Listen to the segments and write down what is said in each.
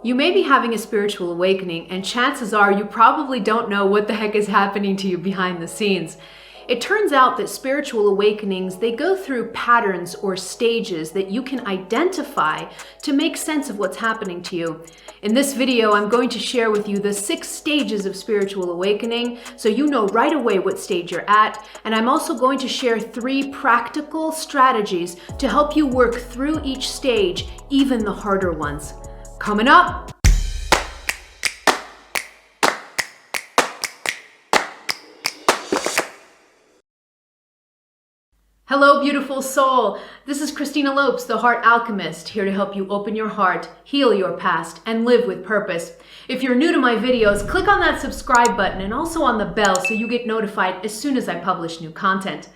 You may be having a spiritual awakening, and chances are you probably don't know what the heck is happening to you behind the scenes. It turns out that spiritual awakenings, they go through patterns or stages that you can identify to make sense of what's happening to you. In this video, I'm going to share with you the 6 stages of spiritual awakening so you know right away what stage you're at. And I'm also going to share 3 practical strategies to help you work through each stage, even the harder ones. Coming up. Hello, beautiful soul. This is Christina Lopes, the Heart Alchemist, here to help you open your heart, heal your past, and live with purpose. If you're new to my videos, click on that subscribe button and also on the bell so you get notified as soon as I publish new content.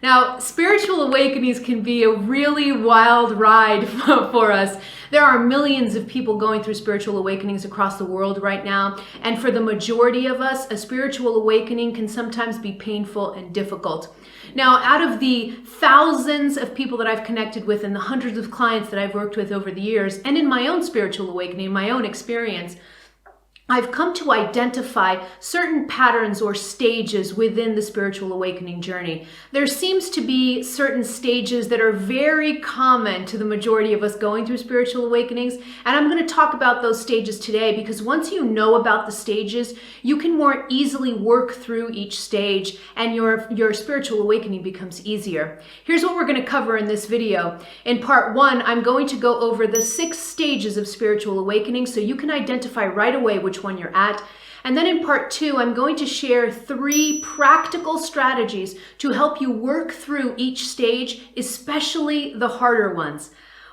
Now, spiritual awakenings can be a really wild ride for us. There are millions of people going through spiritual awakenings across the world right now. And for the majority of us, a spiritual awakening can sometimes be painful and difficult. Now, out of the thousands of people that I've connected with and the hundreds of clients that I've worked with over the years, and in my own spiritual awakening, my own experience, I've come to identify certain patterns or stages within the spiritual awakening journey. There seems to be certain stages that are very common to the majority of us going through spiritual awakenings, and I'm going to talk about those stages today because once you know about the stages, you can more easily work through each stage and your spiritual awakening becomes easier. Here's what we're going to cover in this video. In part 1, I'm going to go over the 6 stages of spiritual awakening so you can identify right away which one you're at. And then in part 2, I'm going to share 3 practical strategies to help you work through each stage, especially the harder ones.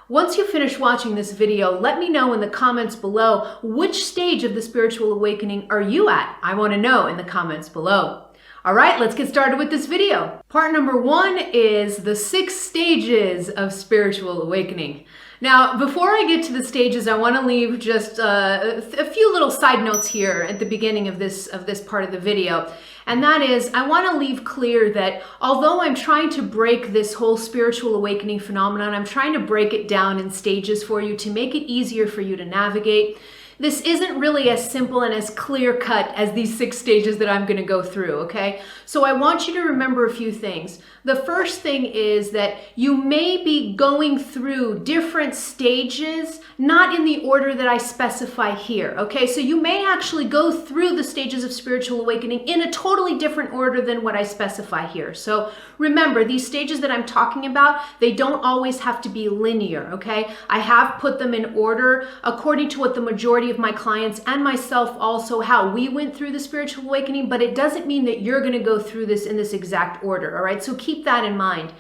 Once you finish watching this video, let me know in the comments below which stage of the spiritual awakening are you at. I want to know in the comments below. All right, let's get started with this video. Part number 1 is the 6 stages of spiritual awakening. Now, before I get to the stages, I want to leave just a few little side notes here at the beginning of this part of the video. And that is, I want to leave clear that although I'm trying to break this whole spiritual awakening phenomenon, I'm trying to break it down in stages for you to make it easier for you to navigate. This isn't really as simple and as clear-cut as these 6 stages that I'm going to go through, okay? So I want you to remember a few things. The first thing is that you may be going through different stages, not in the order that I specify here, okay? So you may actually go through the stages of spiritual awakening in a totally different order than what I specify here. So remember, these stages that I'm talking about, they don't always have to be linear, okay? I have put them in order according to what the majority of my clients and myself also how we went through the spiritual awakening, but it doesn't mean that you're going to go through this in this exact order, all right? So keep that in mind.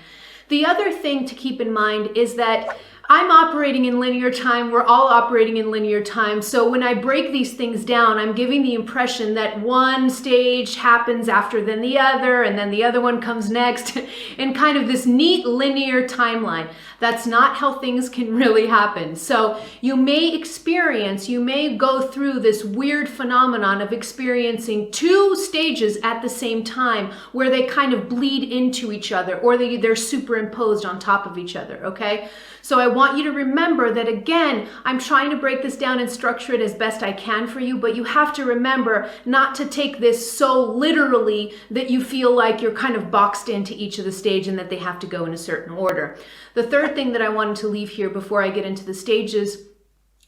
The other thing to keep in mind is that I'm operating in linear time. We're all operating in linear time. So when I break these things down, I'm giving the impression that one stage happens after then the other, and then the other one comes next in kind of this neat linear timeline. That's not how things can really happen. So you may go through this weird phenomenon of experiencing 2 stages at the same time where they kind of bleed into each other or they're superimposed on top of each other, okay? So I want you to remember that, again, I'm trying to break this down and structure it as best I can for you, but you have to remember not to take this so literally that you feel like you're kind of boxed into each of the stage and that they have to go in a certain order. The third thing that I wanted to leave here before I get into the stages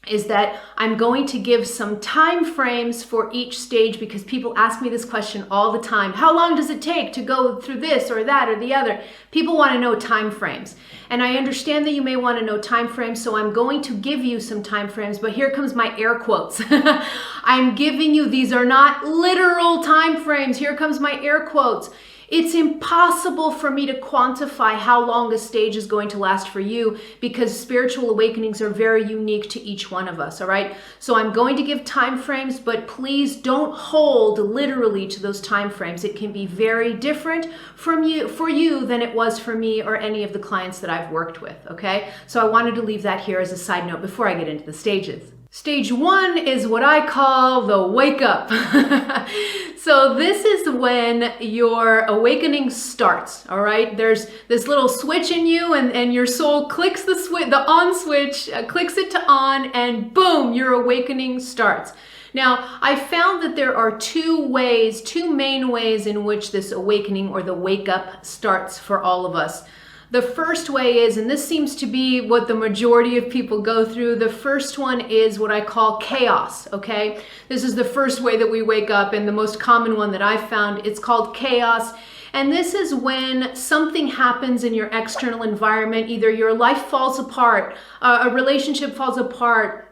is that I'm going to give some time frames for each stage because people ask me this question all the time. How long does it take to go through this or that or the other? People want to know time frames. And I understand that you may want to know time frames, so I'm going to give you some time frames, but here comes my air quotes. I'm giving you, these are not literal time frames. Here comes my air quotes. It's impossible for me to quantify how long a stage is going to last for you because spiritual awakenings are very unique to each one of us, all right? So I'm going to give time frames, but please don't hold literally to those time frames. It can be very different for you than it was for me or any of the clients that I've worked with, okay? So I wanted to leave that here as a side note before I get into the stages. Stage 1 is what I call the wake up. So this is when your awakening starts, all right? There's this little switch in you and your soul clicks the switch, the on switch, clicks it to on, and boom, your awakening starts. Now, I found that there are two main ways in which this awakening or the wake up starts for all of us. The first way is, and this seems to be what the majority of people go through, the first one is what I call chaos, okay? This is the first way that we wake up, and the most common one that I've found, it's called chaos. And this is when something happens in your external environment, either your life falls apart, a relationship falls apart,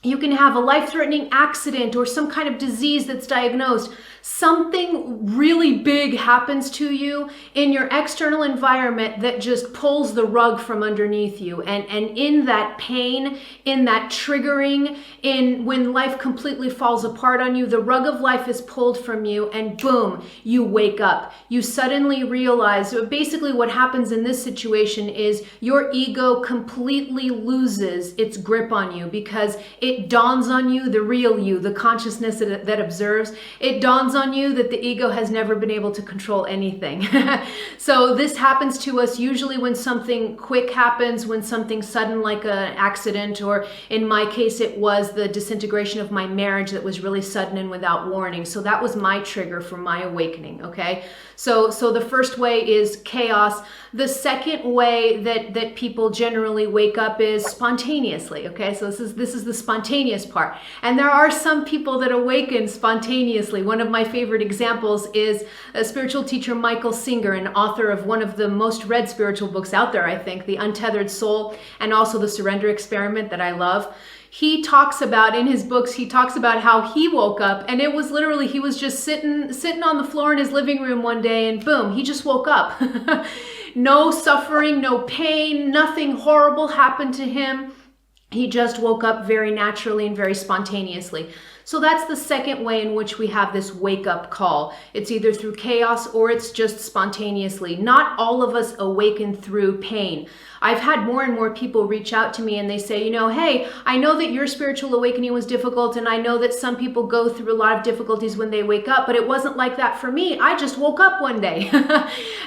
you can have a life-threatening accident or some kind of disease that's diagnosed. Something really big happens to you in your external environment that just pulls the rug from underneath you. And in that pain, in that triggering, in when life completely falls apart on you, the rug of life is pulled from you and boom, you wake up. You suddenly realize, basically what happens in this situation is your ego completely loses its grip on you because it dawns on you, the real you, the consciousness that observes, it dawns on you that the ego has never been able to control anything. So this happens to us usually when something quick happens, when something sudden like an accident, or in my case it was the disintegration of my marriage that was really sudden and without warning. So that was my trigger for my awakening, okay? So the first way is chaos. The second way that people generally wake up is spontaneously, okay? So this is the spontaneous part. And there are some people that awaken spontaneously. One of my favorite examples is a spiritual teacher, Michael Singer, an author of one of the most read spiritual books out there, I think, The Untethered Soul, and also The Surrender Experiment that I love. He talks about, in his books, he talks about how he woke up, and it was literally, he was just sitting on the floor in his living room one day, and boom, he just woke up. No suffering, no pain, nothing horrible happened to him. He just woke up very naturally and very spontaneously. So that's the second way in which we have this wake-up call. It's either through chaos or it's just spontaneously. Not all of us awaken through pain. I've had more and more people reach out to me and they say, hey, I know that your spiritual awakening was difficult, and I know that some people go through a lot of difficulties when they wake up, but it wasn't like that for me. I just woke up one day.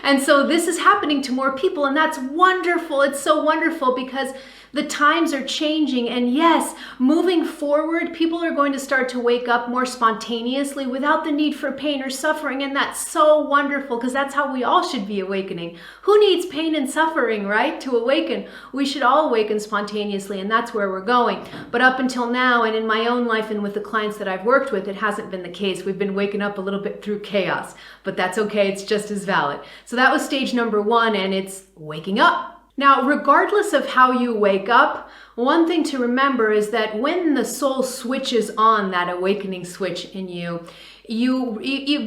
And so this is happening to more people, and that's wonderful. It's so wonderful because the times are changing, and yes, moving forward, people are going to start to wake up more spontaneously without the need for pain or suffering, and that's so wonderful because that's how we all should be awakening. Who needs pain and suffering, right, to awaken? We should all awaken spontaneously, and that's where we're going. But up until now, and in my own life and with the clients that I've worked with, it hasn't been the case. We've been waking up a little bit through chaos, but that's okay. It's just as valid. So that was stage number one, and it's waking up. Now, regardless of how you wake up, one thing to remember is that when the soul switches on that awakening switch in you,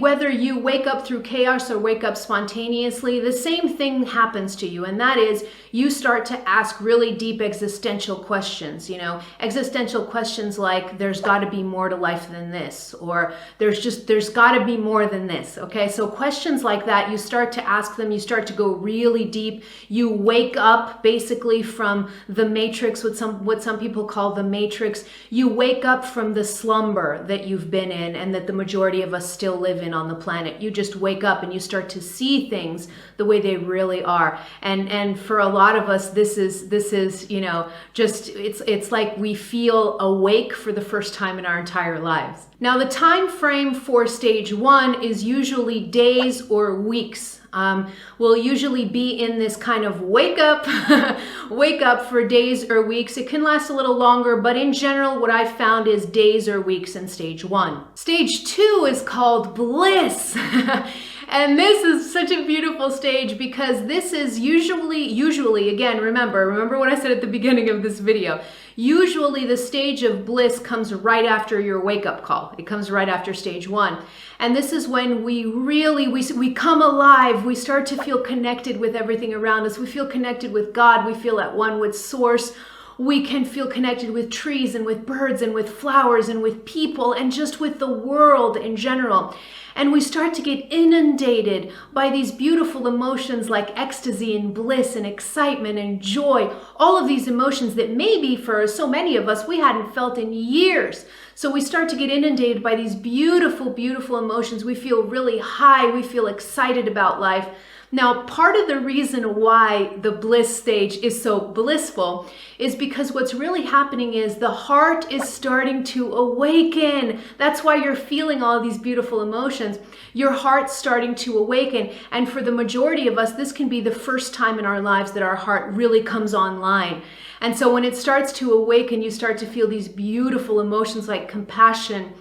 whether you wake up through chaos or wake up spontaneously, the same thing happens to you, and that is you start to ask really deep existential questions. Existential questions like, there's got to be more to life than this, or there's got to be more than this. Okay, so questions like that, you start to ask them, you start to go really deep. You wake up basically from the matrix, what some people call the matrix. You wake up from the slumber that you've been in and that the majority of us still live in on the planet. You just wake up and you start to see things the way they really are. And for a lot of us, this is just it's like we feel awake for the first time in our entire lives. Now, the time frame for stage one is usually days or weeks. We'll usually be in this kind of wake up for days or weeks. It can last a little longer, but in general, what I've found is days or weeks in stage one. Stage two is called bliss. And this is such a beautiful stage because this is usually, again, remember what I said at the beginning of this video. Usually the stage of bliss comes right after your wake-up call. It comes right after stage one. And this is when we come alive. We start to feel connected with everything around us. We feel connected with God. We feel at one with Source. We can feel connected with trees and with birds and with flowers and with people and just with the world in general. And we start to get inundated by these beautiful emotions like ecstasy and bliss and excitement and joy. All of these emotions that maybe for so many of us we hadn't felt in years. So we start to get inundated by these beautiful, beautiful emotions. We feel really high. We feel excited about life. Now, part of the reason why the bliss stage is so blissful is because what's really happening is the heart is starting to awaken. That's why you're feeling all these beautiful emotions. Your heart's starting to awaken. And for the majority of us, this can be the first time in our lives that our heart really comes online. And so when it starts to awaken, you start to feel these beautiful emotions like compassion,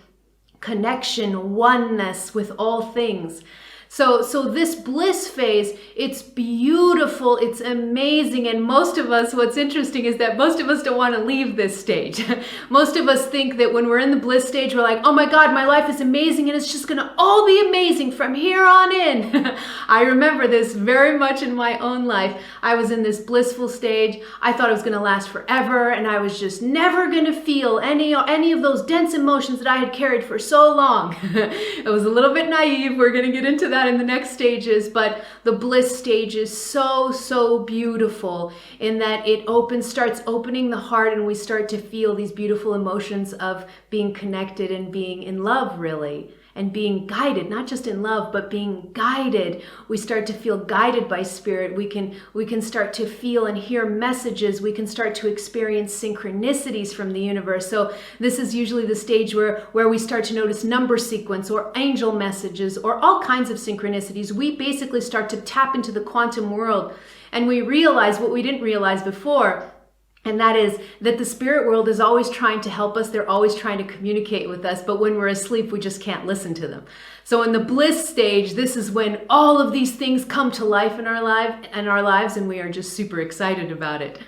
connection, oneness with all things. So this bliss phase, it's beautiful, it's amazing, and most of us, what's interesting is that most of us don't want to leave this stage. Most of us think that when we're in the bliss stage, we're like, oh my God, my life is amazing, and it's just going to all be amazing from here on in. I remember this very much in my own life. I was in this blissful stage. I thought it was going to last forever, and I was just never going to feel any of those dense emotions that I had carried for so long. It was a little bit naive. We're going to get into that in the next stages, but the bliss stage is so beautiful in that it starts opening the heart, and we start to feel these beautiful emotions of being connected and being in love, really, and being guided, not just in love, but being guided. We start to feel guided by spirit. We can start to feel and hear messages. We can start to experience synchronicities from the universe. So this is usually the stage where we start to notice number sequence or angel messages or all kinds of synchronicities. We basically start to tap into the quantum world, and we realize what we didn't realize before. And that is that the spirit world is always trying to help us. They're always trying to communicate with us. But when we're asleep, we just can't listen to them. So in the bliss stage, this is when all of these things come to life in our lives, and we are just super excited about it.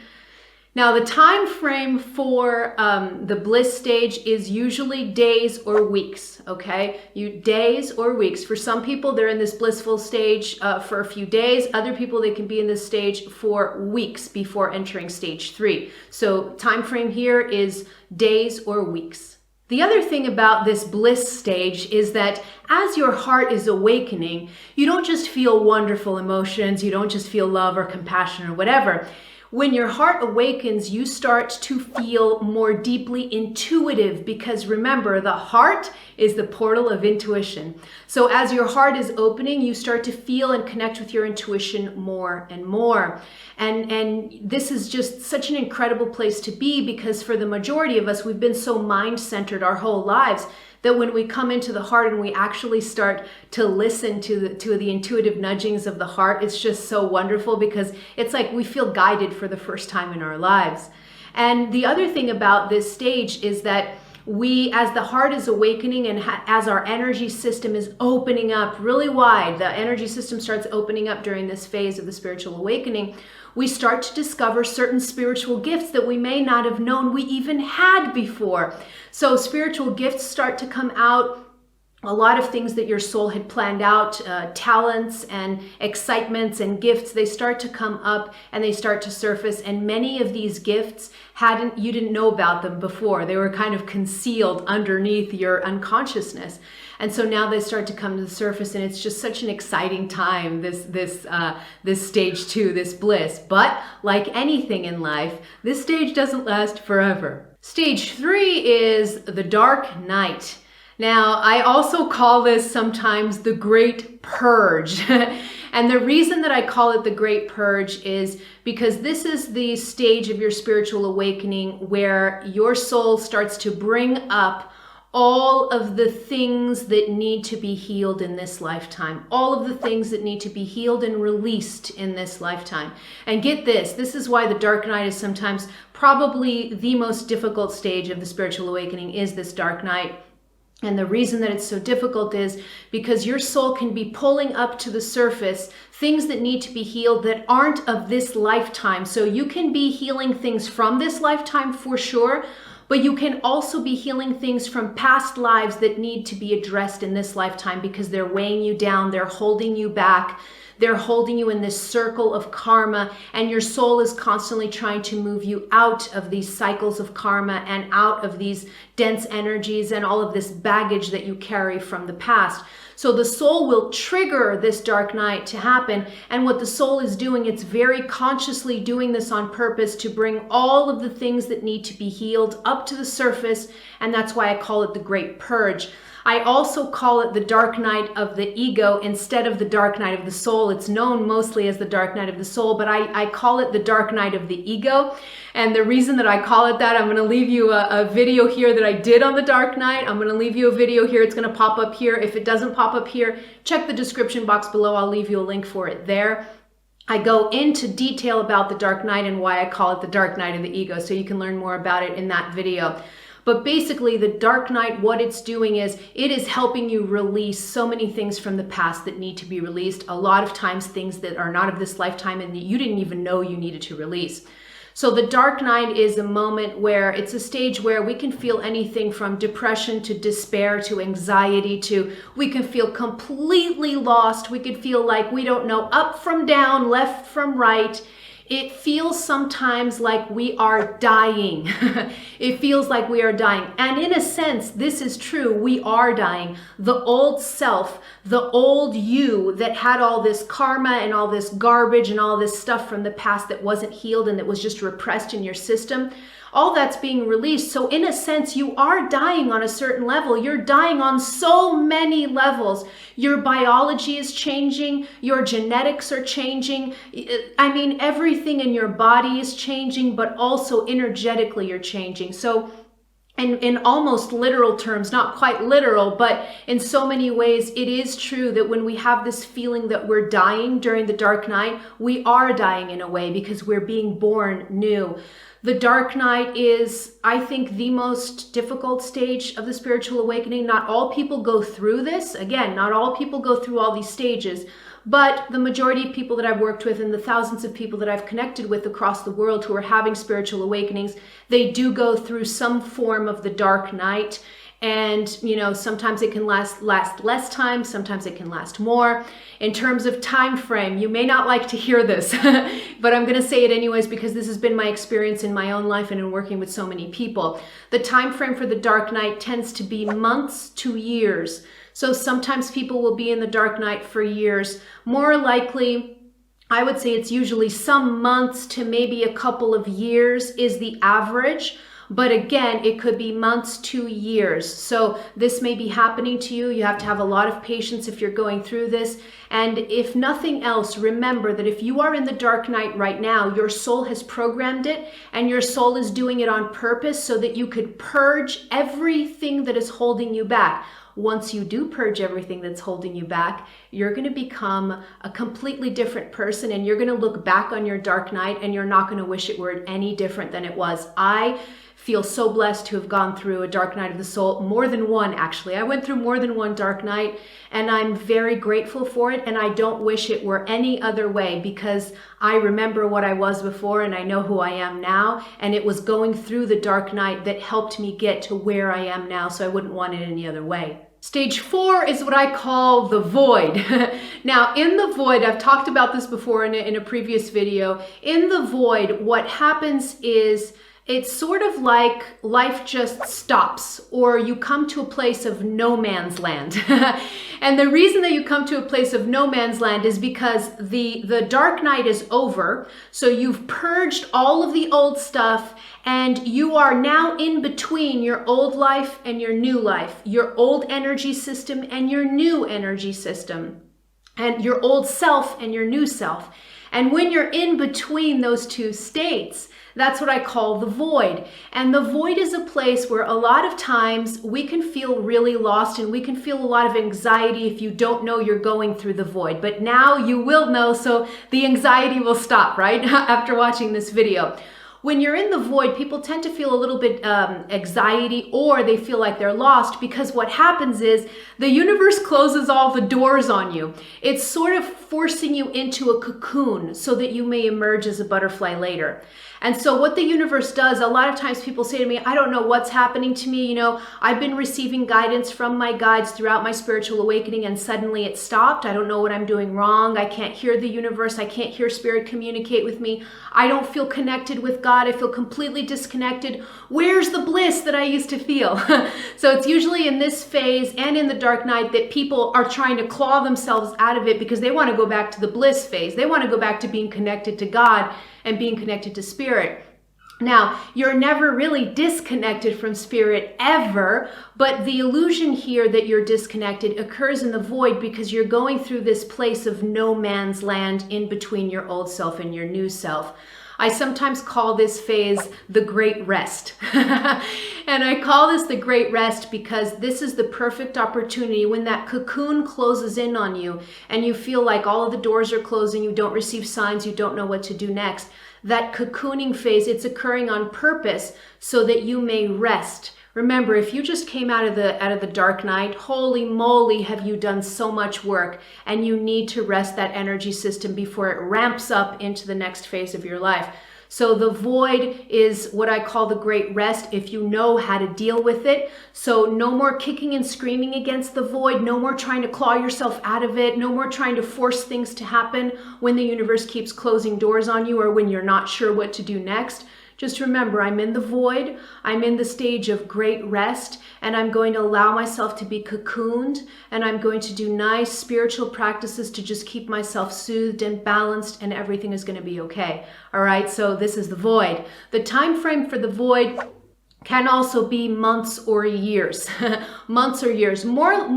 Now, the time frame for the bliss stage is usually days or weeks, okay? Days or weeks. For some people, they're in this blissful stage for a few days. Other people, they can be in this stage for weeks before entering stage 3. So time frame here is days or weeks. The other thing about this bliss stage is that as your heart is awakening, you don't just feel wonderful emotions. You don't just feel love or compassion or whatever. When your heart awakens, you start to feel more deeply intuitive, because remember, the heart is the portal of intuition. So as your heart is opening, you start to feel and connect with your intuition more and more. And this is just such an incredible place to be, because for the majority of us, we've been so mind-centered our whole lives that when we come into the heart and we actually start to listen to the intuitive nudgings of the heart, it's just so wonderful, because it's like we feel guided for the first time in our lives. And the other thing about this stage is that as the heart is awakening and as our energy system is opening up really wide, the energy system starts opening up during this phase of the spiritual awakening, we start to discover certain spiritual gifts that we may not have known we even had before. So spiritual gifts start to come out. A lot of things that your soul had planned out, talents and excitements and gifts, they start to come up and they start to surface. And many of these gifts you didn't know about them before. They were kind of concealed underneath your unconsciousness. And so now they start to come to the surface, and it's just such an exciting time, this stage 2, this bliss. But like anything in life, this stage doesn't last forever. Stage 3 is the dark night. Now, I also call this sometimes the Great Purge. And the reason that I call it the Great Purge is because this is the stage of your spiritual awakening where your soul starts to bring up all of the things that need to be healed in this lifetime, all of the things that need to be healed and released in this lifetime. And get this is why the dark night is sometimes probably the most difficult stage of the spiritual awakening, is this dark night. And the reason that it's so difficult is because your soul can be pulling up to the surface things that need to be healed that aren't of this lifetime. So you can be healing things from this lifetime for sure, but you can also be healing things from past lives that need to be addressed in this lifetime because they're weighing you down, they're holding you back. They're holding you in this circle of karma, and your soul is constantly trying to move you out of these cycles of karma and out of these dense energies and all of this baggage that you carry from the past. So the soul will trigger this dark night to happen. And what the soul is doing, it's very consciously doing this on purpose to bring all of the things that need to be healed up to the surface. And that's why I call it the Great Purge. I also call it the dark night of the ego instead of the dark night of the soul. It's known mostly as the dark night of the soul, but I call it the dark night of the ego. And the reason that I call it that, I'm going to leave you a video here that I did on the dark night. I'm going to leave you a video here. It's going to pop up here. If it doesn't pop up here, check the description box below. I'll leave you a link for it there. I go into detail about the dark night and why I call it the dark night of the ego, so you can learn more about it in that video. But basically, the dark night, what it's doing is it is helping you release so many things from the past that need to be released. A lot of times things that are not of this lifetime and that you didn't even know you needed to release. So the dark night is a moment where it's a stage where we can feel anything from depression to despair to anxiety to we can feel completely lost. We could feel like we don't know up from down, left from right. It feels sometimes like we are dying. It feels like we are dying. And in a sense, this is true. We are dying. The old self, the old you that had all this karma and all this garbage and all this stuff from the past that wasn't healed and that was just repressed in your system, all that's being released. So in a sense, you are dying on a certain level. You're dying on so many levels. Your biology is changing. Your genetics are changing. I mean, everything in your body is changing, but also energetically you're changing. So in almost literal terms, not quite literal, but in so many ways, it is true that when we have this feeling that we're dying during the dark night, we are dying in a way because we're being born new. The dark night is, I think, the most difficult stage of the spiritual awakening. Not all people go through this. Again, not all people go through all these stages, but the majority of people that I've worked with and the thousands of people that I've connected with across the world who are having spiritual awakenings, they do go through some form of the dark night. And, you know, sometimes it can last less time, sometimes it can last more. In terms of time frame, you may not like to hear this, but I'm going to say it anyways because this has been my experience in my own life and in working with so many people. The time frame for the dark night tends to be months to years. So sometimes people will be in the dark night for years. More likely, I would say it's usually some months to maybe a couple of years is the average. But again, it could be months to years. So this may be happening to you. You have to have a lot of patience if you're going through this. And if nothing else, remember that if you are in the dark night right now, your soul has programmed it and your soul is doing it on purpose so that you could purge everything that is holding you back. Once you do purge everything that's holding you back, you're going to become a completely different person and you're going to look back on your dark night and you're not going to wish it were any different than it was. I feel so blessed to have gone through a dark night of the soul, more than one actually. I went through more than one dark night and I'm very grateful for it, and I don't wish it were any other way because I remember what I was before and I know who I am now, and it was going through the dark night that helped me get to where I am now, so I wouldn't want it any other way. Stage 4 is what I call the void. Now, in the void, I've talked about this before in a previous video. In the void, what happens is it's sort of like life just stops, or you come to a place of no man's land. And the reason that you come to a place of no man's land is because the dark night is over. So you've purged all of the old stuff and you are now in between your old life and your new life, your old energy system and your new energy system, and your old self and your new self. And when you're in between those two states, that's what I call the void. And the void is a place where a lot of times we can feel really lost and we can feel a lot of anxiety if you don't know you're going through the void. But now you will know, so the anxiety will stop, right? After watching this video. When you're in the void, people tend to feel a little bit anxiety, or they feel like they're lost, because what happens is the universe closes all the doors on you. It's sort of forcing you into a cocoon so that you may emerge as a butterfly later. And so what the universe does, a lot of times people say to me, I don't know what's happening to me. I've been receiving guidance from my guides throughout my spiritual awakening, and suddenly it stopped. I don't know what I'm doing wrong. I can't hear the universe. I can't hear spirit communicate with me. I don't feel connected with God. I feel completely disconnected. Where's the bliss that I used to feel? So it's usually in this phase and in the dark night that people are trying to claw themselves out of it, because they want to go back to the bliss phase. They want to go back to being connected to God and being connected to spirit. Now, you're never really disconnected from spirit ever, but the illusion here that you're disconnected occurs in the void because you're going through this place of no man's land in between your old self and your new self. I sometimes call this phase the Great Rest. And I call this the Great Rest because this is the perfect opportunity when that cocoon closes in on you and you feel like all of the doors are closing, you don't receive signs, you don't know what to do next. That cocooning phase, it's occurring on purpose so that you may rest. Remember, if you just came out of the dark night, holy moly, have you done so much work, and you need to rest that energy system before it ramps up into the next phase of your life. So the void is what I call the Great Rest if you know how to deal with it. So no more kicking and screaming against the void, no more trying to claw yourself out of it, no more trying to force things to happen when the universe keeps closing doors on you or when you're not sure what to do next. Just remember, I'm in the void, I'm in the stage of great rest, and I'm going to allow myself to be cocooned, and I'm going to do nice spiritual practices to just keep myself soothed and balanced, and everything is going to be okay. All right, so this is the void. The time frame for the void can also be months or years. Months or years.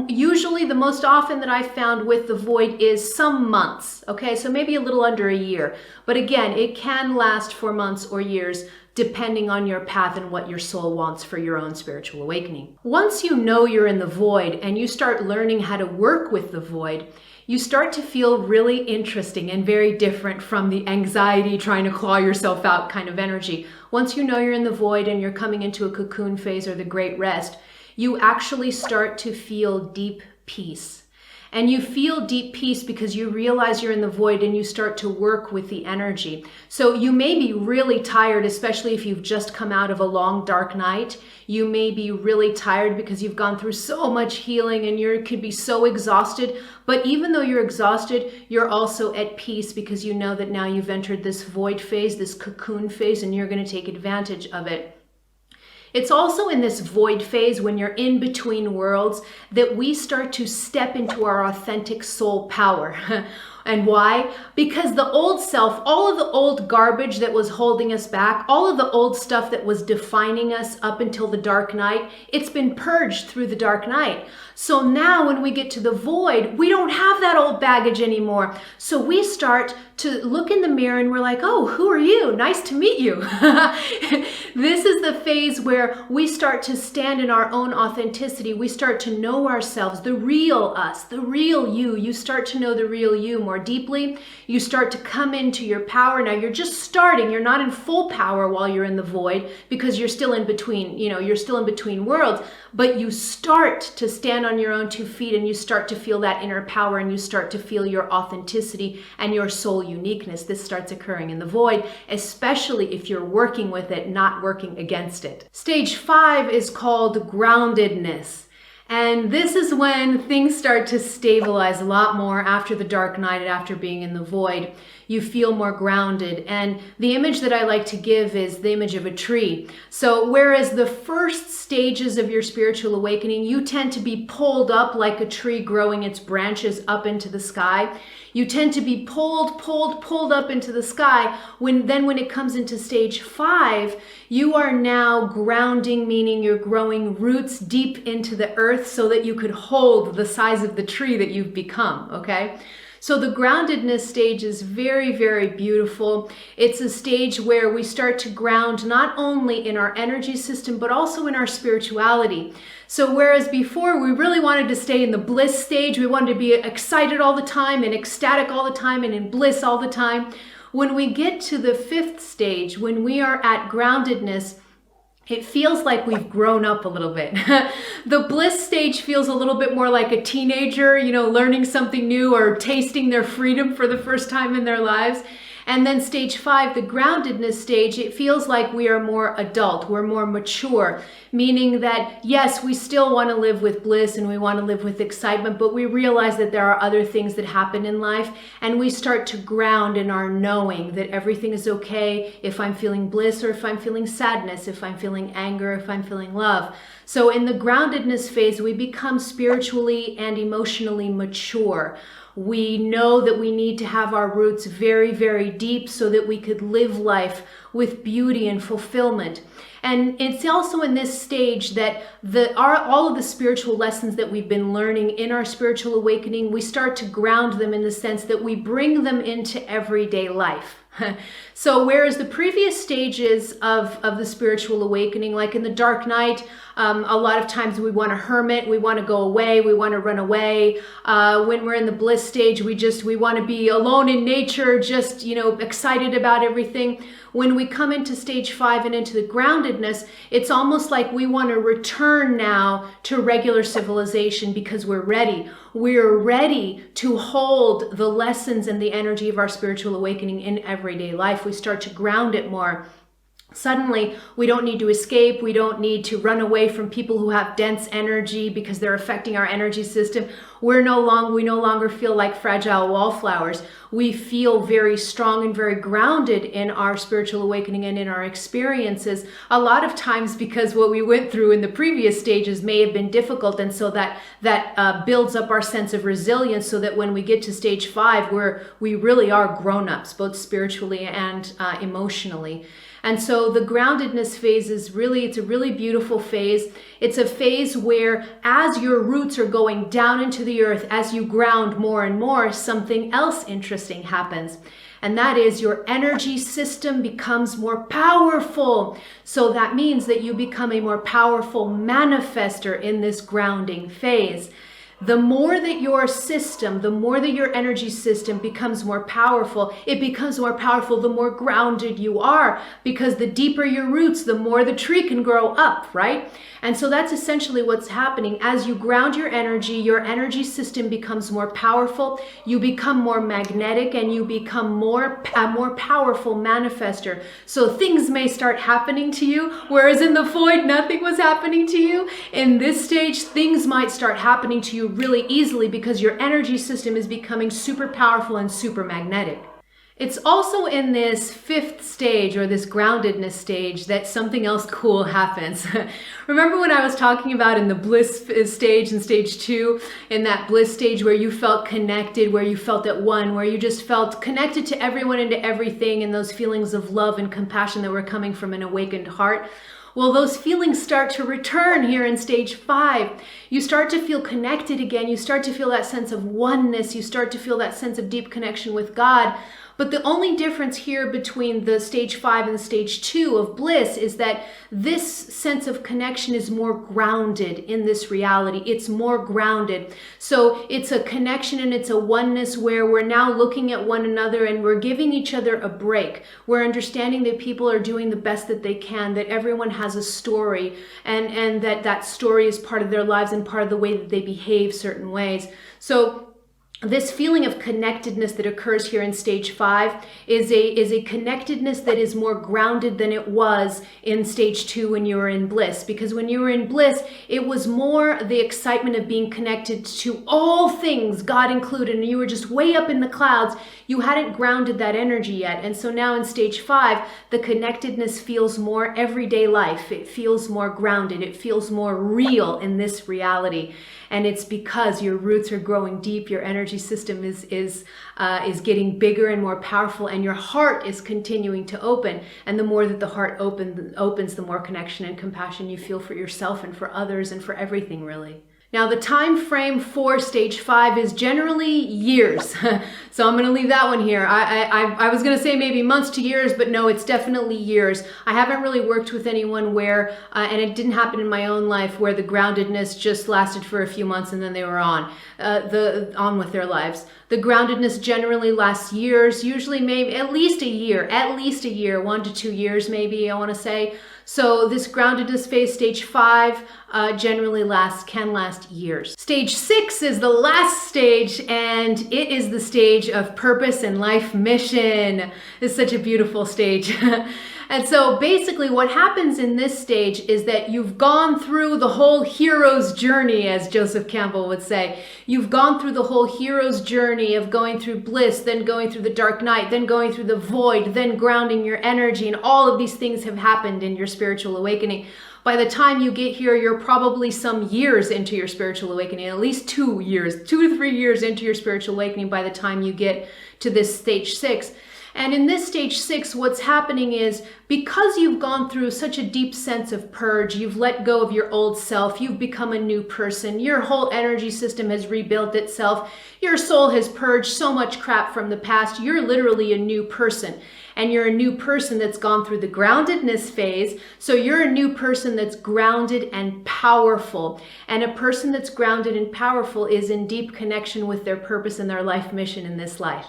Usually the most often that I've found with the void is some months. Okay, so maybe a little under a year. But again, it can last for months or years depending on your path and what your soul wants for your own spiritual awakening. Once you know you're in the void and you start learning how to work with the void, you start to feel really interesting and very different from the anxiety, trying to claw yourself out kind of energy. Once you know you're in the void and you're coming into a cocoon phase or the great rest, you actually start to feel deep peace. And you feel deep peace because you realize you're in the void and you start to work with the energy. So you may be really tired, especially if you've just come out of a long dark night. You may be really tired because you've gone through so much healing and you could be so exhausted. But even though you're exhausted, you're also at peace because you know that now you've entered this void phase, this cocoon phase, and you're going to take advantage of it. It's also in this void phase, when you're in between worlds, that we start to step into our authentic soul power. And why? Because the old self, all of the old garbage that was holding us back, all of the old stuff that was defining us up until the dark night, it's been purged through the dark night. So now when we get to the void, we don't have that old baggage anymore. So we start to look in the mirror and we're like, oh, who are you? Nice to meet you. This is the phase where we start to stand in our own authenticity. We start to know ourselves, the real us, the real you. You start to know the real you more deeply. You start to come into your power. Now you're just starting. You're not in full power while you're in the void because you're still in between, you're still in between worlds, but you start to stand on your own 2 feet and you start to feel that inner power and you start to feel your authenticity and your soul uniqueness. This starts occurring in the void, especially if you're working with it, not working against it. Stage 5 is called groundedness. And this is when things start to stabilize a lot more after the dark night and after being in the void. You feel more grounded. And the image that I like to give is the image of a tree. So whereas the first stages of your spiritual awakening, you tend to be pulled up like a tree growing its branches up into the sky. You tend to be pulled up into the sky. When it comes into stage 5, you are now grounding, meaning you're growing roots deep into the earth so that you could hold the size of the tree that you've become, okay? So the groundedness stage is very, very beautiful. It's a stage where we start to ground not only in our energy system, but also in our spirituality. So whereas before we really wanted to stay in the bliss stage, we wanted to be excited all the time and ecstatic all the time and in bliss all the time, When we get to the fifth stage, when we are at groundedness, it feels like we've grown up a little bit. The bliss stage feels a little bit more like a teenager, learning something new or tasting their freedom for the first time in their lives. And then stage 5, the groundedness stage, it feels like we are more adult, we're more mature, meaning that yes, we still want to live with bliss and we want to live with excitement, but we realize that there are other things that happen in life, and we start to ground in our knowing that everything is okay if I'm feeling bliss or if I'm feeling sadness, if I'm feeling anger, if I'm feeling love. So in the groundedness phase, we become spiritually and emotionally mature. We know that we need to have our roots very, very deep so that we could live life with beauty and fulfillment. And it's also in this stage that all of the spiritual lessons that we've been learning in our spiritual awakening, we start to ground them in the sense that we bring them into everyday life. So whereas the previous stages of the spiritual awakening, like in the dark night, a lot of times we want to hermit, we want to go away, we want to run away. When we're in the bliss stage, we want to be alone in nature, just, excited about everything. When we come into stage 5 and into the groundedness, it's almost like we want to return now to regular civilization because we're ready. We're ready to hold the lessons and the energy of our spiritual awakening in everyday life. We start to ground it more. Suddenly, we don't need to escape. We don't need to run away from people who have dense energy because they're affecting our energy system. We no longer feel like fragile wallflowers. We feel very strong and very grounded in our spiritual awakening and in our experiences. A lot of times because what we went through in the previous stages may have been difficult, and so that builds up our sense of resilience so that when we get to stage 5, we really are grown-ups, both spiritually and emotionally. And so the groundedness phase it's a really beautiful phase. It's a phase where as your roots are going down into the earth, as you ground more and more, something else interesting happens. And that is your energy system becomes more powerful. So that means that you become a more powerful manifester in this grounding phase. The more that your energy system becomes more powerful, it becomes more powerful the more grounded you are, because the deeper your roots, the more the tree can grow up, right? And so that's essentially what's happening. As you ground your energy system becomes more powerful, you become more magnetic, and you become a more powerful manifester. So things may start happening to you, whereas in the void, nothing was happening to you. In this stage, things might start happening to you really easily because your energy system is becoming super powerful and super magnetic. It's also in this fifth stage, or this groundedness stage, that something else cool happens. Remember when I was talking about in the bliss stage in stage 2, in that bliss stage where you felt connected, where you felt at one, where you just felt connected to everyone and to everything, and those feelings of love and compassion that were coming from an awakened heart? Well, those feelings start to return here in stage 5. You start to feel connected again. You start to feel that sense of oneness. You start to feel that sense of deep connection with God. But the only difference here between the stage 5 and the stage 2 of bliss is that this sense of connection is more grounded in this reality. It's more grounded. So it's a connection and it's a oneness where we're now looking at one another and we're giving each other a break. We're understanding that people are doing the best that they can, that everyone has a story, and that story is part of their lives and part of the way that they behave certain ways. So this feeling of connectedness that occurs here in stage 5 is a connectedness that is more grounded than it was in stage 2 when you were in bliss. Because when you were in bliss, it was more the excitement of being connected to all things, God included, and you were just way up in the clouds. You hadn't grounded that energy yet. And so now in stage 5, the connectedness feels more everyday life. It feels more grounded. It feels more real in this reality. And it's because your roots are growing deep, your energy system is getting bigger and more powerful, and your heart is continuing to open. And the more that the heart opens, the more connection and compassion you feel for yourself and for others and for everything, really. Now, the time frame for stage 5 is generally years. So I'm going to leave that one here. I was going to say maybe months to years, but no, it's definitely years. I haven't really worked with anyone where, and it didn't happen in my own life, where the groundedness just lasted for a few months and then they were on with their lives. The groundedness generally lasts years, usually maybe at least a year, 1 to 2 years maybe, I want to say. So this groundedness phase, stage 5, generally can last years. Stage 6 is the last stage, and it is the stage of purpose and life mission. It's such a beautiful stage. And so basically what happens in this stage is that you've gone through the whole hero's journey, as Joseph Campbell would say. You've gone through the whole hero's journey of going through bliss, then going through the dark night, then going through the void, then grounding your energy, and all of these things have happened in your spiritual awakening. By the time you get here, you're probably some years into your spiritual awakening, at least 2 years, 2 to 3 years into your spiritual awakening by the time you get to this stage 6. And in this stage 6, what's happening is because you've gone through such a deep sense of purge, you've let go of your old self, you've become a new person, your whole energy system has rebuilt itself, your soul has purged so much crap from the past, you're literally a new person. And you're a new person that's gone through the groundedness phase. So you're a new person that's grounded and powerful. And a person that's grounded and powerful is in deep connection with their purpose and their life mission in this life.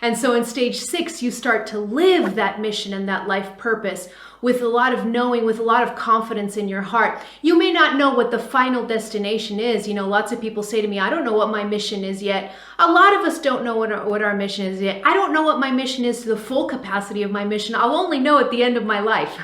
And so in stage 6, you start to live that mission and that life purpose with a lot of knowing, with a lot of confidence in your heart. You may not know what the final destination is. You know, lots of people say to me, I don't know what my mission is yet. A lot of us don't know what our mission is yet. I don't know what my mission is to the full capacity of my mission. I'll only know at the end of my life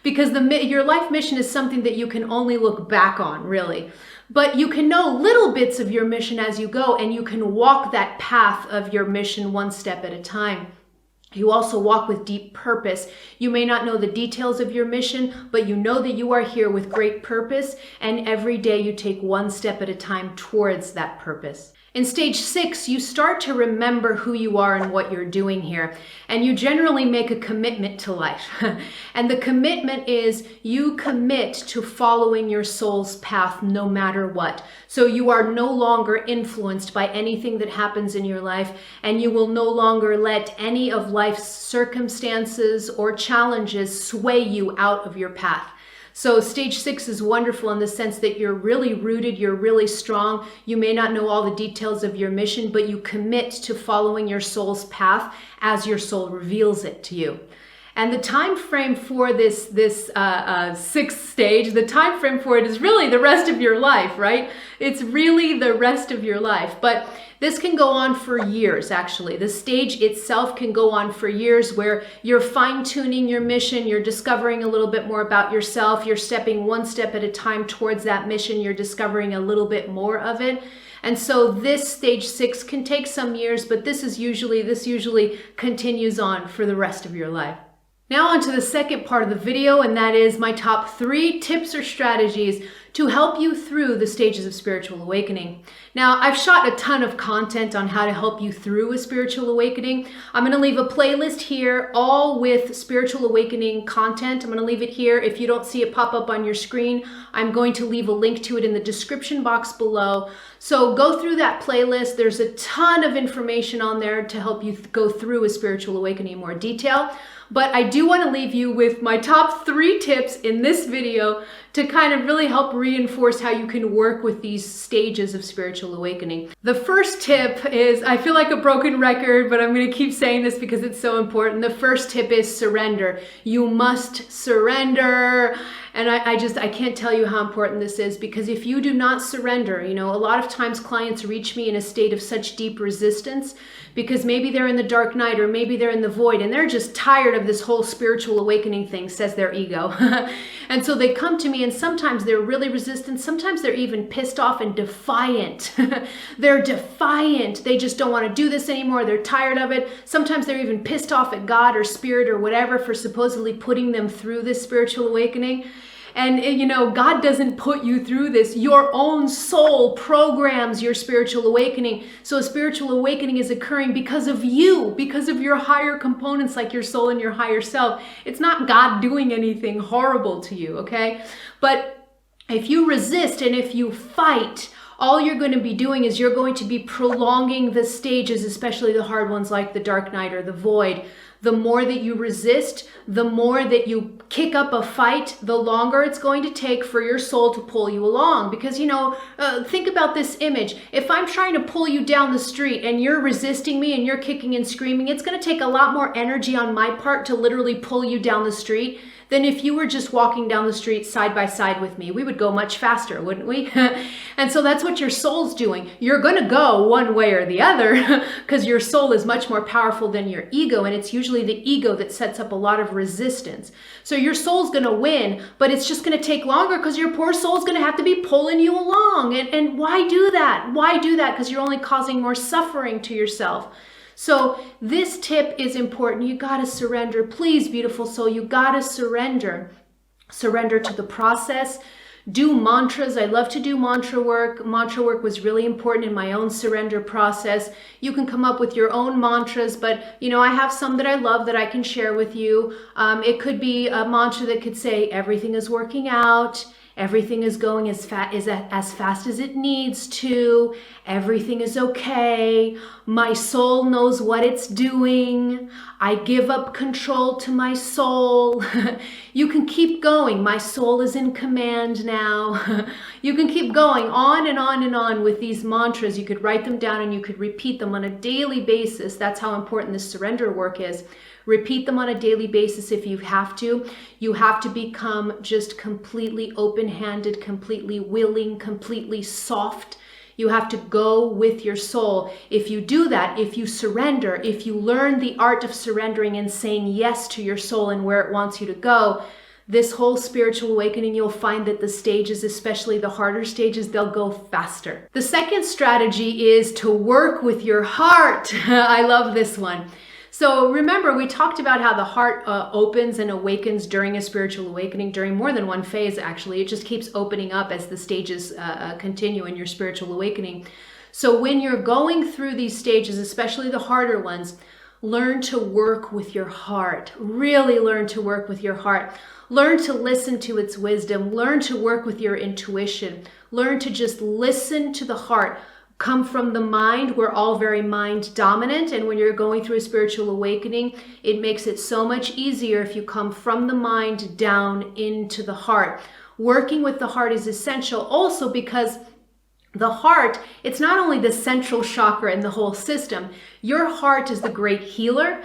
because your life mission is something that you can only look back on, really. But you can know little bits of your mission as you go, and you can walk that path of your mission one step at a time. You also walk with deep purpose. You may not know the details of your mission, but you know that you are here with great purpose, and every day you take one step at a time towards that purpose. In stage 6, you start to remember who you are and what you're doing here, and you generally make a commitment to life. And the commitment is you commit to following your soul's path no matter what. So you are no longer influenced by anything that happens in your life, and you will no longer let any of life's circumstances or challenges sway you out of your path. So stage 6 is wonderful in the sense that you're really rooted, you're really strong. You may not know all the details of your mission, but you commit to following your soul's path as your soul reveals it to you. And the time frame for this 6th stage, the time frame for it is really the rest of your life, right? It's really the rest of your life. But this can go on for years, actually. The stage itself can go on for years where you're fine-tuning your mission, you're discovering a little bit more about yourself, you're stepping one step at a time towards that mission, you're discovering a little bit more of it. And so this stage 6 can take some years, but this usually continues on for the rest of your life. Now on to the second part of the video, and that is my top 3 tips or strategies to help you through the stages of spiritual awakening. Now, I've shot a ton of content on how to help you through a spiritual awakening. I'm going to leave a playlist here, all with spiritual awakening content. I'm going to leave it here. If you don't see it pop up on your screen, I'm going to leave a link to it in the description box below. So go through that playlist. There's a ton of information on there to help you go through a spiritual awakening in more detail. But I do want to leave you with my top 3 tips in this video to kind of really help reinforce how you can work with these stages of spiritual awakening. The first tip is, I feel like a broken record, but I'm going to keep saying this because it's so important. The first tip is surrender. You must surrender. And I can't tell you how important this is, because if you do not surrender, you know, a lot of times clients reach me in a state of such deep resistance because maybe they're in the dark night or maybe they're in the void and they're just tired of this whole spiritual awakening thing, says their ego. And so they come to me and sometimes they're really resistant. Sometimes they're even pissed off and defiant. They're defiant. They just don't want to do this anymore. They're tired of it. Sometimes they're even pissed off at God or spirit or whatever for supposedly putting them through this spiritual awakening. And you know, God doesn't put you through this. Your own soul programs your spiritual awakening. So a spiritual awakening is occurring because of you, because of your higher components like your soul and your higher self. It's not God doing anything horrible to you, okay? But If you resist and if you fight, all you're going to be doing is you're going to be prolonging the stages, especially the hard ones like the dark night or the void. The more that you resist, the more that you kick up a fight, the longer it's going to take for your soul to pull you along. Because, think about this image. If I'm trying to pull you down the street and you're resisting me and you're kicking and screaming, it's going to take a lot more energy on my part to literally pull you down the street than if you were just walking down the street side by side with me. We would go much faster, wouldn't we? And so that's what your soul's doing. You're gonna go one way or the other because your soul is much more powerful than your ego, and it's usually the ego that sets up a lot of resistance. So your soul's gonna win, but it's just gonna take longer because your poor soul's gonna have to be pulling you along. And why do that? Why do that? Because you're only causing more suffering to yourself. So this tip is important. You got to surrender. Please, beautiful soul, you got to surrender. Surrender to the process. Do mantras. I love to do mantra work. Mantra work was really important in my own surrender process. You can come up with your own mantras, but I have some that I love that I can share with you. It could be a mantra that could say, everything is working out. Everything is going as fast as it needs to. Everything is okay. My soul knows what it's doing. I give up control to my soul. You can keep going. My soul is in command now. You can keep going on and on and on with these mantras. You could write them down and you could repeat them on a daily basis. That's how important this surrender work is. Repeat them on a daily basis if you have to. You have to become just completely open-handed, completely willing, completely soft. You have to go with your soul. If you do that, if you surrender, if you learn the art of surrendering and saying yes to your soul and where it wants you to go, this whole spiritual awakening, you'll find that the stages, especially the harder stages, they'll go faster. The second strategy is to work with your heart. I love this one. So remember, we talked about how the heart opens and awakens during a spiritual awakening, during more than one phase, actually. It just keeps opening up as the stages continue in your spiritual awakening. So when you're going through these stages, especially the harder ones, learn to work with your heart. Really learn to work with your heart. Learn to listen to its wisdom. Learn to work with your intuition. Learn to just listen to the heart. Come from the mind. We're all very mind dominant, and when you're going through a spiritual awakening, it makes it so much easier if you come from the mind down into the heart. Working with the heart is essential also because the heart, it's not only the central chakra in the whole system. Your heart is the great healer.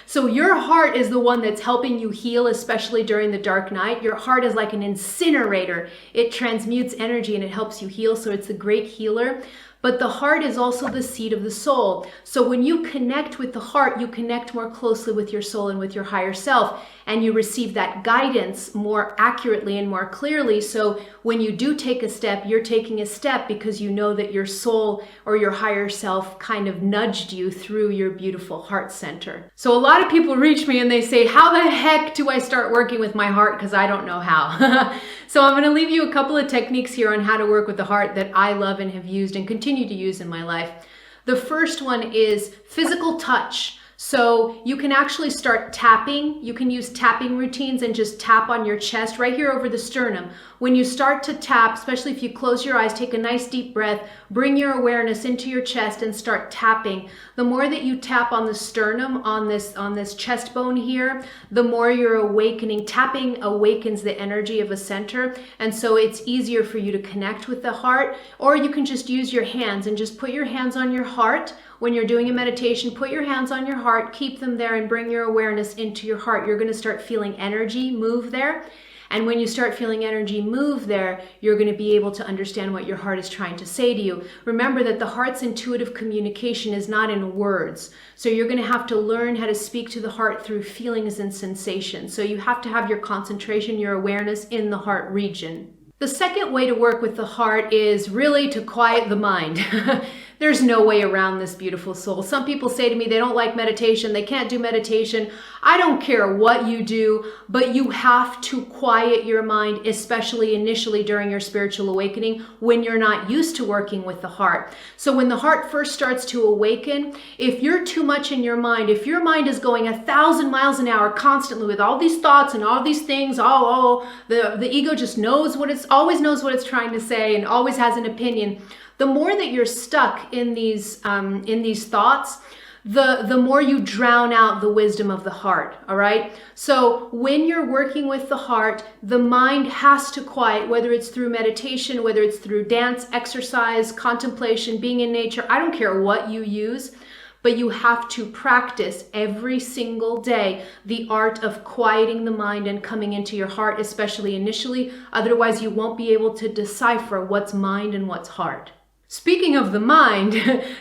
So your heart is the one that's helping you heal, especially during the dark night. Your heart is like an incinerator. It transmutes energy and it helps you heal. So it's the great healer. But the heart is also the seat of the soul. So when you connect with the heart, you connect more closely with your soul and with your higher self, and you receive that guidance more accurately and more clearly. So when you do take a step, you're taking a step because you know that your soul or your higher self kind of nudged you through your beautiful heart center. So a lot of people reach me and they say, how the heck do I start working with my heart? Because I don't know how. So I'm going to leave you a couple of techniques here on how to work with the heart that I love and have used and continue to use in my life. The first one is physical touch. So you can actually start tapping. You can use tapping routines and just tap on your chest right here over the sternum. When you start to tap, especially if you close your eyes, take a nice deep breath, bring your awareness into your chest and start tapping. The more that you tap on the sternum, on this chest bone here, the more you're awakening. Tapping awakens the energy of a center, and so it's easier for you to connect with the heart. Or you can just use your hands and just put your hands on your heart. When you're doing a meditation, put your hands on your heart, keep them there, and bring your awareness into your heart. You're going to start feeling energy move there. And when you start feeling energy move there, you're going to be able to understand what your heart is trying to say to you. Remember that the heart's intuitive communication is not in words. So you're going to have to learn how to speak to the heart through feelings and sensations. So you have to have your concentration, your awareness in the heart region. The second way to work with the heart is really to quiet the mind. There's no way around this, beautiful soul. Some people say to me they don't like meditation, they can't do meditation. I don't care what you do, but you have to quiet your mind, especially initially during your spiritual awakening when you're not used to working with the heart. So when the heart first starts to awaken, if you're too much in your mind, if your mind is going 1,000 miles an hour constantly with all these thoughts and all these things, the ego just always knows what it's trying to say and always has an opinion. The more that you're stuck in these thoughts, the more you drown out the wisdom of the heart, all right? So when you're working with the heart, the mind has to quiet, whether it's through meditation, whether it's through dance, exercise, contemplation, being in nature. I don't care what you use, but you have to practice every single day the art of quieting the mind and coming into your heart, especially initially. Otherwise, you won't be able to decipher what's mind and what's heart. Speaking of the mind,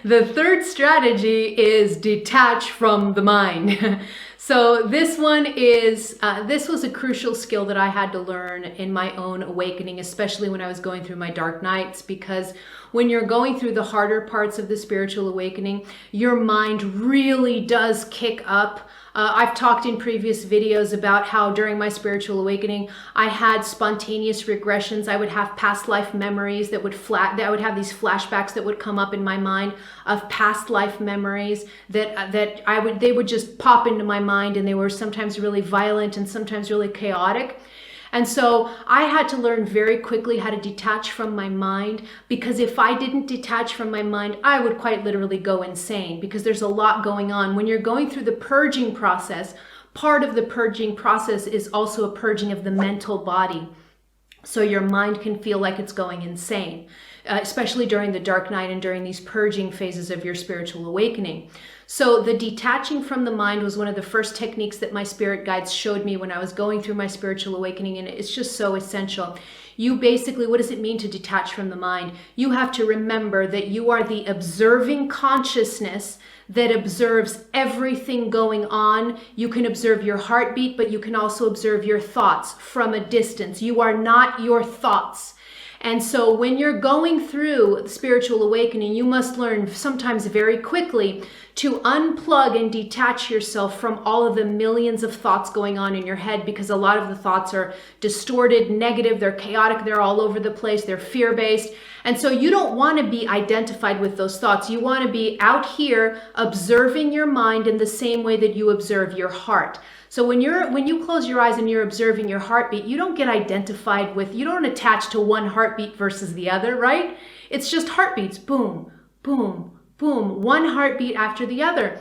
the third strategy is detach from the mind. So this was a crucial skill that I had to learn in my own awakening, especially when I was going through my dark nights, because when you're going through the harder parts of the spiritual awakening, your mind really does kick up. I've talked in previous videos about how during my spiritual awakening, I had spontaneous regressions. I would have past life memories that would have these flashbacks that would come up in my mind of past life memories they would just pop into my mind, and they were sometimes really violent and sometimes really chaotic. And so I had to learn very quickly how to detach from my mind, because if I didn't detach from my mind, I would quite literally go insane, because there's a lot going on. When you're going through the purging process, part of the purging process is also a purging of the mental body. So your mind can feel like it's going insane, especially during the dark night and during these purging phases of your spiritual awakening. So the detaching from the mind was one of the first techniques that my spirit guides showed me when I was going through my spiritual awakening, and it's just so essential. You basically, what does it mean to detach from the mind? You have to remember that you are the observing consciousness that observes everything going on. You can observe your heartbeat, but you can also observe your thoughts from a distance. You are not your thoughts. And so when you're going through the spiritual awakening, you must learn sometimes very quickly to unplug and detach yourself from all of the millions of thoughts going on in your head, because a lot of the thoughts are distorted, negative, they're chaotic, they're all over the place, they're fear-based. And so you don't want to be identified with those thoughts. You want to be out here observing your mind in the same way that you observe your heart. So when you close your eyes and you're observing your heartbeat, you don't get identified with, you don't attach to one heartbeat versus the other, right? It's just heartbeats, boom, boom, boom, one heartbeat after the other.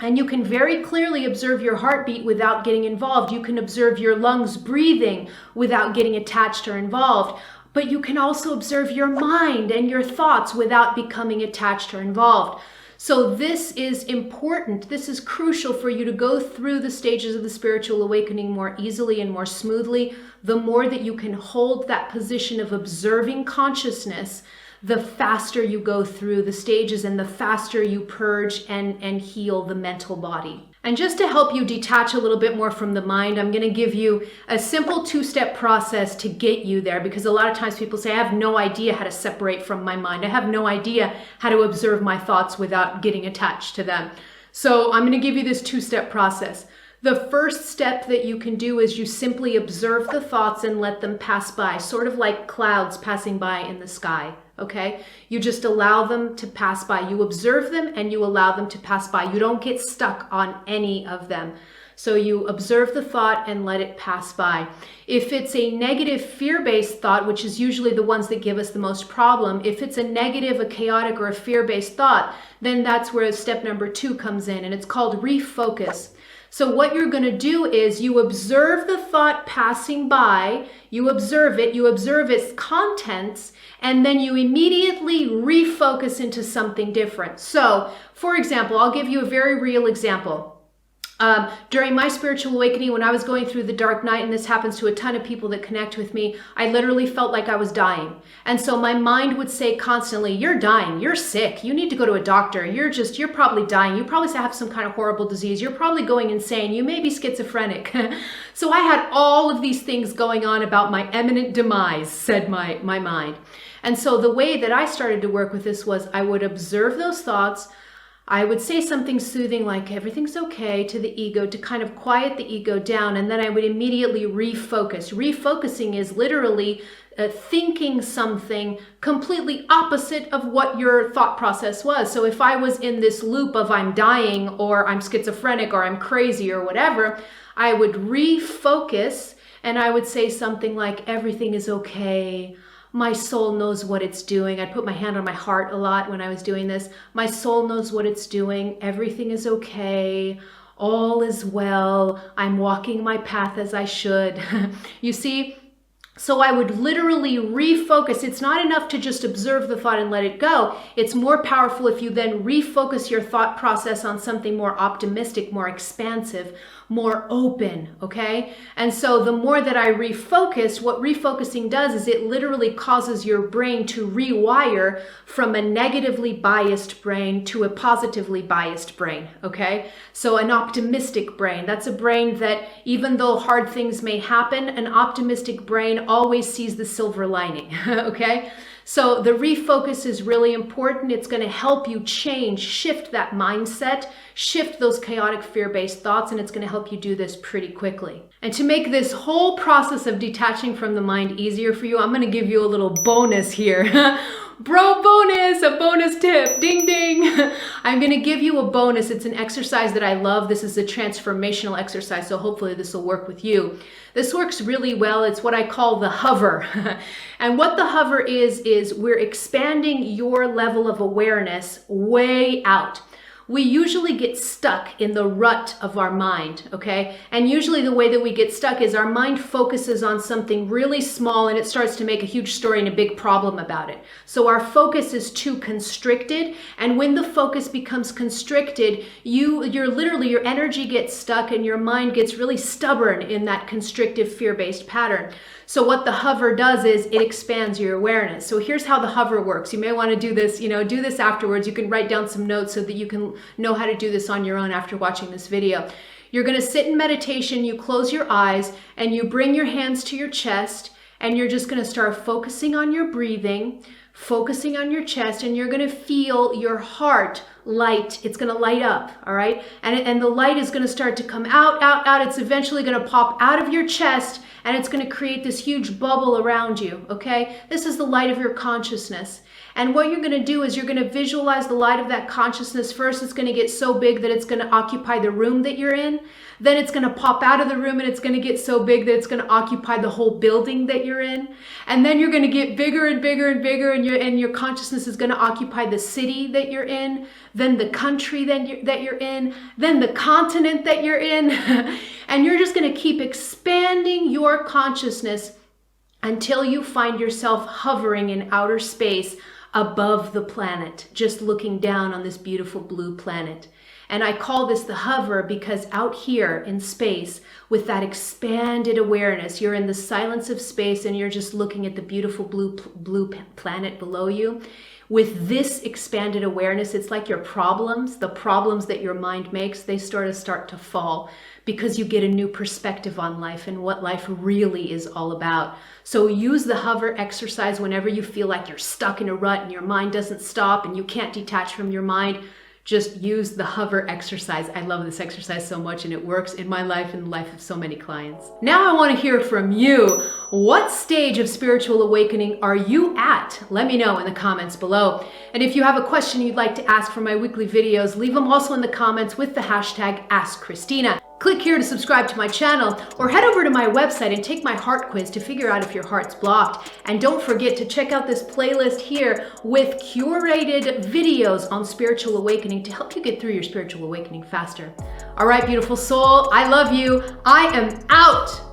And you can very clearly observe your heartbeat without getting involved. You can observe your lungs breathing without getting attached or involved. But you can also observe your mind and your thoughts without becoming attached or involved. So this is important. This is crucial for you to go through the stages of the spiritual awakening more easily and more smoothly. The more that you can hold that position of observing consciousness, the faster you go through the stages and the faster you purge and heal the mental body. And just to help you detach a little bit more from the mind, I'm going to give you a simple two-step process to get you there, because a lot of times people say, I have no idea how to separate from my mind. I have no idea how to observe my thoughts without getting attached to them. So I'm going to give you this two-step process. The first step that you can do is you simply observe the thoughts and let them pass by, sort of like clouds passing by in the sky. Okay? You just allow them to pass by. You observe them and you allow them to pass by. You don't get stuck on any of them. So you observe the thought and let it pass by. If it's a negative fear-based thought, which is usually the ones that give us the most problem, if it's a negative, a chaotic, or a fear-based thought, then that's where step number 2 comes in, and it's called refocus. So what you're going to do is you observe the thought passing by, you observe its contents, and then you immediately refocus into something different. So, for example, I'll give you a very real example. During my spiritual awakening, when I was going through the dark night, and this happens to a ton of people that connect with me, I literally felt like I was dying. And so my mind would say constantly, you're dying, you're sick, you need to go to a doctor, you're probably dying, you probably have some kind of horrible disease, you're probably going insane, you may be schizophrenic. So I had all of these things going on about my imminent demise, said my mind. And so the way that I started to work with this was I would observe those thoughts, I would say something soothing like everything's okay to the ego to kind of quiet the ego down, and then I would immediately refocus. Refocusing is literally thinking something completely opposite of what your thought process was. So if I was in this loop of I'm dying or I'm schizophrenic or I'm crazy or whatever, I would refocus and I would say something like everything is okay. My soul knows what it's doing. I put my hand on my heart a lot when I was doing this. My soul knows what it's doing. Everything is okay. All is well. I'm walking my path as I should. You see? So I would literally refocus. It's not enough to just observe the thought and let it go. It's more powerful if you then refocus your thought process on something more optimistic, more expansive, more open, okay? And so the more that I refocus, what refocusing does is it literally causes your brain to rewire from a negatively biased brain to a positively biased brain, okay? So an optimistic brain, that's a brain that even though hard things may happen, an optimistic brain always sees the silver lining, okay? So the refocus is really important. It's going to help you change, shift that mindset, shift those chaotic fear-based thoughts, and it's going to help you do this pretty quickly. And to make this whole process of detaching from the mind easier for you, I'm going to give you a little bonus here. Bro bonus, a bonus tip, ding ding. I'm going to give you a bonus. It's an exercise that I love. This is a transformational exercise, so hopefully this will work with you. This works really well. It's what I call the hover. And what the hover is we're expanding your level of awareness way out. We usually get stuck in the rut of our mind, okay? And usually the way that we get stuck is our mind focuses on something really small and it starts to make a huge story and a big problem about it. So our focus is too constricted, and when the focus becomes constricted, your energy gets stuck and your mind gets really stubborn in that constrictive fear-based pattern. So what the hover does is it expands your awareness. So here's how the hover works. You may want to do this, do this afterwards. You can write down some notes so that you can know how to do this on your own after watching this video. You're going to sit in meditation, you close your eyes, and you bring your hands to your chest, and you're just going to start focusing on your breathing, focusing on your chest, and you're going to feel your heart light. It's going to light up, all right? And the light is going to start to come out, out, out. It's eventually going to pop out of your chest, and it's going to create this huge bubble around you, okay? This is the light of your consciousness. And what you're going to do is you're going to visualize the light of that consciousness. First, it's going to get so big that it's going to occupy the room that you're in. Then it's going to pop out of the room and it's going to get so big that it's going to occupy the whole building that you're in. And then you're going to get bigger and bigger and bigger, and your consciousness is going to occupy the city that you're in, then the country that you're in, then the continent that you're in. And you're just going to keep expanding your consciousness until you find yourself hovering in outer space above the planet, just looking down on this beautiful blue planet. And I call this the hover because out here in space, with that expanded awareness, you're in the silence of space and you're just looking at the beautiful blue planet below you. With this expanded awareness, it's like your problems, the problems that your mind makes, they start to fall because you get a new perspective on life and what life really is all about. So use the hover exercise whenever you feel like you're stuck in a rut and your mind doesn't stop and you can't detach from your mind. Just use the hover exercise. I love this exercise so much, and it works in my life and the life of so many clients. Now I want to hear from you. What stage of spiritual awakening are you at? Let me know in the comments below. And if you have a question you'd like to ask for my weekly videos, leave them also in the comments with the hashtag #AskChristina. Click here to subscribe to my channel, or head over to my website and take my heart quiz to figure out if your heart's blocked. And don't forget to check out this playlist here with curated videos on spiritual awakening to help you get through your spiritual awakening faster. All right, beautiful soul, I love you. I am out.